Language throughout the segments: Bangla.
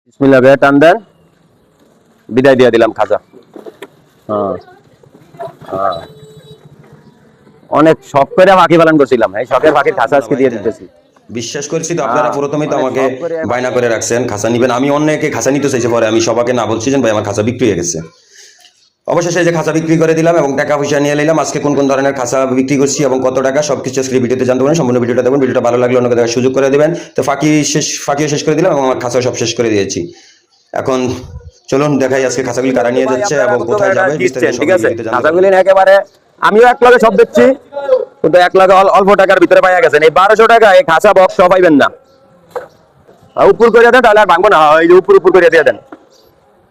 বিসমিল্লাহ বে টান দেন, বিদায় দিয়ে দিলাম খাঁচা। হ্যাঁ হ্যাঁ, অনেক শখ করে পাখি পালন করছিলাম, এই শখের পাখির খাঁচা আজকে দিয়ে দিতেছি। বিশ্বাস করেছি তো আপনারা প্রথমেই তো আমাকে বায়না করে রাখছেন খাঁচা নিবেন। আমি অনেকে খাঁচা নিতে চাইছে, পরে আমি সবাইকে না বলছি যে ভাই আমার খাঁচা বিক্রি হয়ে গেছে। অবশেষে যে খাঁচা বিক্রি করে দিলাম এবং টাকা পয়সা নিয়ে নিলাম। আজকে কোন কোন ধরনের খাঁচা বিক্রি করছি এবং কত টাকা সবকিছু আজকে ভিডিওতে জানতে পারেন। সম্পূর্ণ ভিডিওটা দেখুন, ভিডিওটা ভালো লাগলে অন্যকে দেখার সুযোগ করে দেবেন। তো ফাঁকিও শেষ করে দিলাম এবং আমার খাঁচা সব শেষ করে দিয়েছি। এখন চলুন দেখাই আজকে খাঁচাগুলি কারা নিয়ে যাচ্ছে এবং কোথায় যাবে। ঠিক আছে, খাঁচাগুলি একেবারে আমিও এক লগে সব দেখছি, কিন্তু এক লগে অল্প টাকার ভিতরে পাইয়া গেছেন। এই 1200 টাকা এই খাঁচা বক্স সব পাইবেন না। উপর করে দেন, তাহলে আর ভাঙবো না। এই যে উপর করে দিয়ে দেন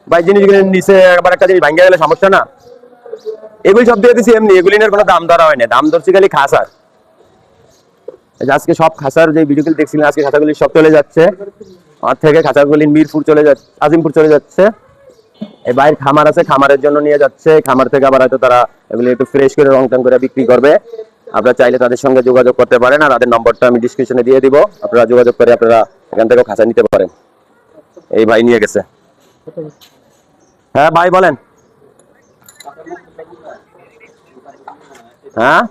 ভাই, জিনিসগুলি নিচে একবার একটা জিনিস ভাঙিয়ে গেলে সমস্যা না। এগুলি সব দিয়ে দিচ্ছি এমনি, এগুলির কোনো দাম ধরা হয় না, দাম ধরছি খালি খাঁচার। আজকে সব খাঁচার যে ভিডিওগুলি দেখছিলেন, আজকে খাঁচাগুলি সব চলে যাচ্ছে আমার থেকে। খাঁচাগুলি মিরপুর চলে যাচ্ছে, আজিমপুর চলে যাচ্ছে। এই বাইরের খামার আছে, খামারের জন্য নিয়ে যাচ্ছে। খামার থেকে আবার হয়তো তারা এগুলি একটু ফ্রেশ করে রং টং করে বিক্রি করবে। আপনারা চাইলে তাদের সঙ্গে যোগাযোগ করতে পারেন, আর তাদের নম্বরটা আমি ডিসক্রিপশনে দিয়ে দিব। আপনারা যোগাযোগ করে আপনারা এখান থেকেও খাঁচা নিতে পারেন। এই ভাই নিয়ে গেছে। হ্যাঁ ভাই বলেন। হ্যাঁ,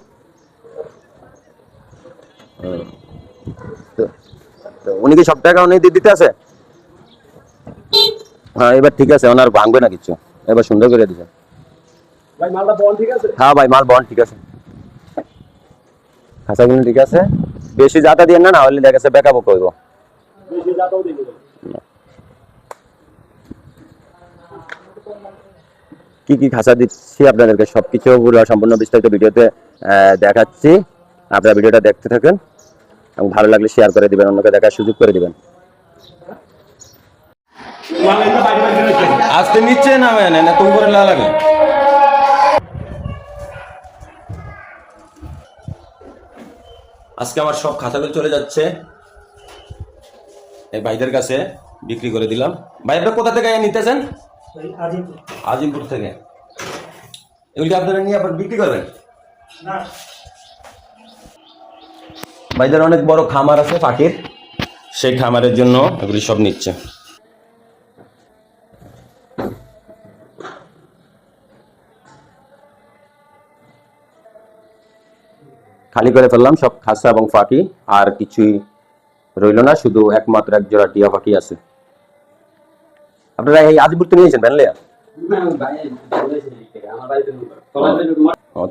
উনি কি সব টাকা উনি দিতে আছে? হ্যাঁ, এবার ঠিক আছে, ওনার ভাঙবে না কিছু, এবার সুন্দর করে দিচ্ছে। হ্যাঁ ভাই, মাল বহন ঠিক আছে, খাঁচাগুলো ঠিক আছে। বেশি জাতা দিয়ে না, হলে দেখা যাচ্ছে বেকাবো করব। কি কি খাঁচা দিচ্ছি আপনাদেরকে সবকিছু সম্পূর্ণ বিস্তারিত ভিডিওতে দেখাচ্ছি। আপনারা ভিডিওটা দেখতে থাকেন এবং ভালো লাগলে শেয়ার করে দিবেন, অন্যকে দেখার সুযোগ করে দিবেন। আজকে নিচে নামে না তুমি করে না লাগে। আজকে আমার সব খাঁচাগুলো চলে যাচ্ছে এই ভাইদের কাছে, বিক্রি করে দিলাম। ভাই আপনারা কোথা থেকে নিতেছেন? আজিমপুর থেকে। এগুলি আপনারা নিয়ে আবার বিক্রি করবেন? ভাইদের অনেক বড় খামার আছে পাখির, সেই খামারের জন্য এগুলি সব নিচ্ছে। খালি করে ফেললাম সব খাঁচা এবং ফাঁকি, আর কিছুই রইল না, শুধু একমাত্র এক জোড়া টিয়া পাখি আছে। আপনারা এই আজিমপুর থেকে নিয়েছেন ভ্যানলিয়া?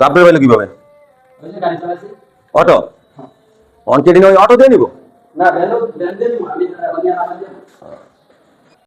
আপনার বাইলে কিভাবে অটো অন কেটে ওই অটো দিয়ে নিবো?